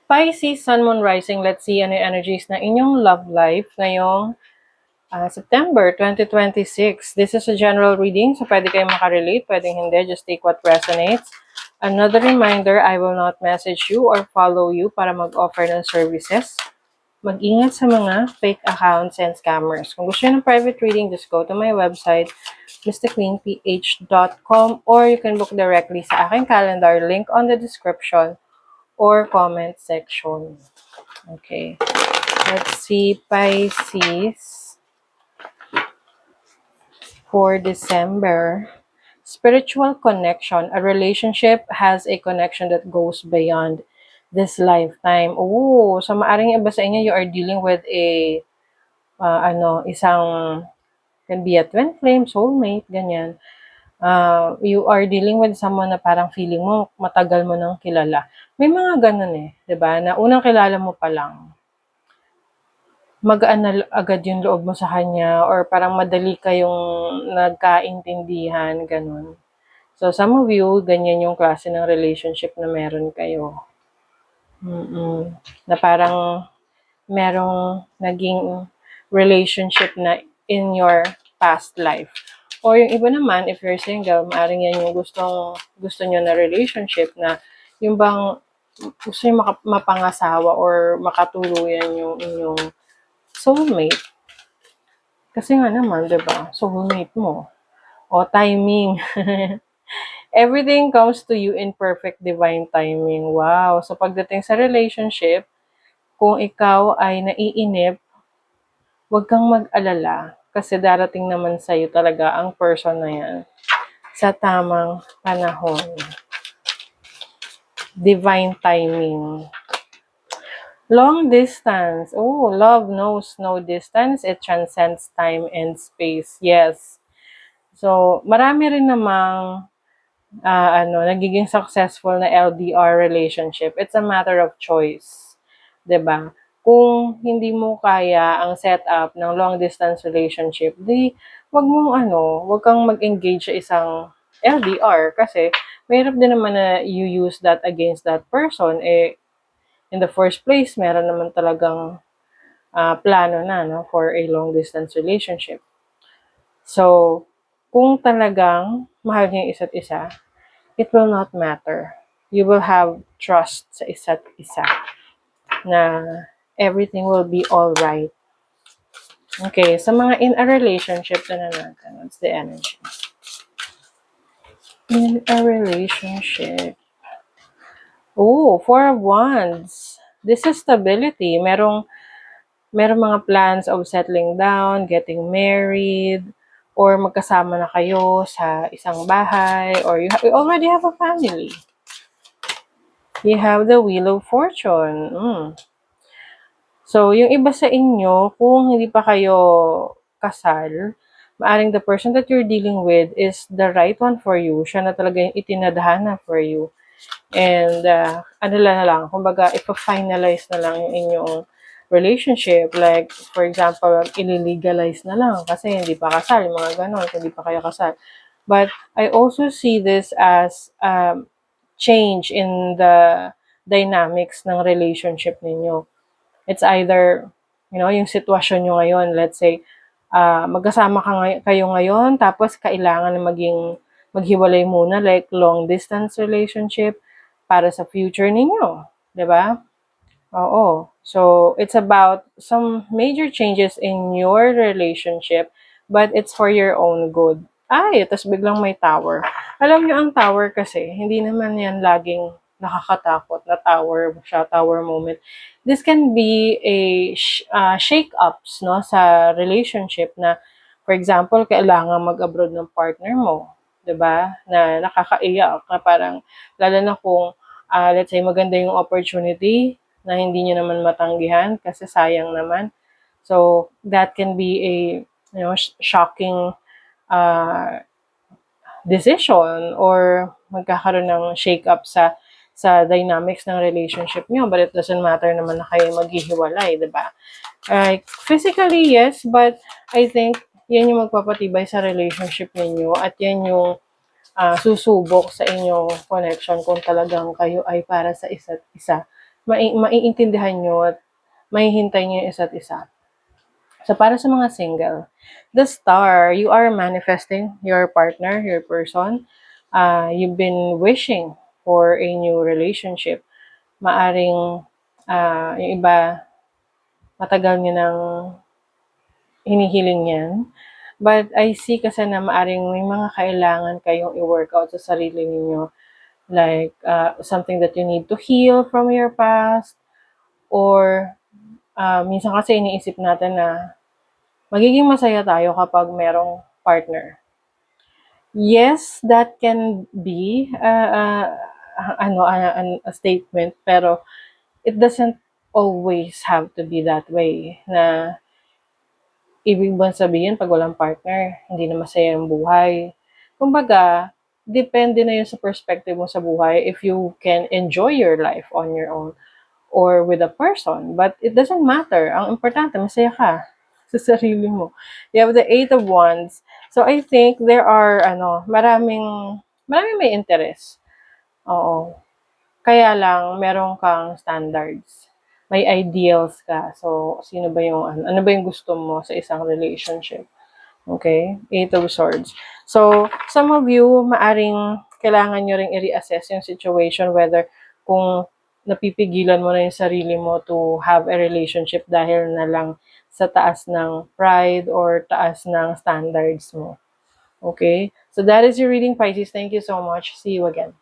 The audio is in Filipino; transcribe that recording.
Pisces, Sun, Moon, Rising, let's see ano yung energies na inyong love life ngayong September 2026. This is a general reading, so pwede kayong makarelate, pwedeng hindi, just take what resonates. Another reminder, I will not message you or follow you para mag-offer ng services. Mag-ingat sa mga fake accounts and scammers. Kung gusto nyo ng private reading, just go to my website, mysticqueenph.com, or you can book directly sa aking calendar, link on the description or comment section. Okay. Let's see, Pisces for December. Spiritual connection. A relationship has a connection that goes beyond this lifetime. Oh, so maaring iba sa inyo, you are dealing with a, isang, can be a twin flame, soulmate, ganyan. You are dealing with someone na parang feeling mo, matagal mo nang kilala. May mga ganun eh, 'di ba? Na unang kilala mo pa lang, magaan na agad yung loob mo sa kanya or parang madali kayong nagkaintindihan, ganun. So, some of you, ganyan yung klase ng relationship na meron kayo. Na parang merong naging relationship na in your past life. Or yung iba naman, if you're single, maaaring yan yung gusto nyo na relationship na yung bang gusto nyo mapangasawa or makatuluyan yung inyong soulmate. Kasi nga naman, di ba? Soulmate mo. O timing. Everything comes to you in perfect divine timing. Wow. So pagdating sa relationship, kung ikaw ay naiinip, huwag kang mag-alala. Kasi darating naman sa'yo talaga ang person na yan sa tamang panahon. Divine timing. Long distance. Oh, love knows no distance. It transcends time and space. Yes. So, marami rin namang nagiging successful na LDR relationship. It's a matter of choice. 'Di ba? Kung hindi mo kaya ang setup ng long distance relationship, di wag kang mag-engage sa isang LDR kasi mahirap din naman na you use that against that person. In the first place, meron naman talagang plano na no, for a long distance relationship. So, kung talagang mahal niyo yung isa't isa, it will not matter. You will have trust sa isa't isa na everything will be all right. Okay, sa mga in a relationship na natin, what's the energy? In a relationship. Oh, Four of Wands. This is stability. Merong mga plans of settling down, getting married, or magkasama na kayo sa isang bahay, or you already have a family. You have the Wheel of Fortune. So, yung iba sa inyo, kung hindi pa kayo kasal, maaring the person that you're dealing with is the right one for you. Siya na talaga yung itinadhana for you. And, kumbaga, ipa-finalize na lang yung inyong relationship. Like, for example, ililegalize na lang kasi hindi pa kasal, mga ganon, hindi pa kayo kasal. But, I also see this as change in the dynamics ng relationship ninyo. It's either, yung sitwasyon nyo ngayon, let's say, magkasama kayo ngayon, tapos kailangan na maghiwalay muna, like long distance relationship, para sa future ninyo. 'Di ba? Oo. So, it's about some major changes in your relationship, but it's for your own good. Tapos biglang may tower. Alam nyo, ang tower kasi, hindi naman yan laging nakakatakot na tower moment. This can be a shake-ups, no, sa relationship na, for example, kailangan mag-abroad ng partner mo. 'Di ba? Na nakakaiyak, na parang, lalo na kung, let's say, maganda yung opportunity, na hindi nyo naman matanggihan kasi sayang naman. So, that can be a shocking decision or magkakaroon ng shake-up sa dynamics ng relationship nyo. But it doesn't matter naman na kayo maghihiwalay, di ba? Physically, yes, but I think yan yung magpapatibay sa relationship ninyo at yan yung susubok sa inyong connection kung talagang kayo ay para sa isa't isa. maiintindihan nyo at mahihintay nyo yung isa't isa. So, para sa mga single, the star, you are manifesting your partner, your person. You've been wishing for a new relationship. Maaring yung iba, matagal nyo nang hinihiling yan. But I see kasi na maaring may mga kailangan kayong i-workout sa sarili ninyo. Like, something that you need to heal from your past. Or, minsan kasi iniisip natin na magiging masaya tayo kapag merong partner. Yes, that can be a statement, pero it doesn't always have to be that way. Na ibig ba sabihin pag walang partner, hindi na masaya yung buhay. Kumbaga, depende na yun sa perspective mo sa buhay if you can enjoy your life on your own or with a person. But it doesn't matter. Ang importante, masaya ka sa sarili mo. You have the Eight of Wands. So, I think there are, maraming may interest. Oo. Kaya lang, meron kang standards. May ideals ka. So, ano ba yung gusto mo sa isang relationship? Okay? Eight of Swords. So, some of you, maaring kailangan nyo ring i-reassess yung situation whether kung napipigilan mo na yung sarili mo to have a relationship dahil na lang sa taas ng pride or taas ng standards mo. Okay? So, that is your reading, Pisces. Thank you so much. See you again.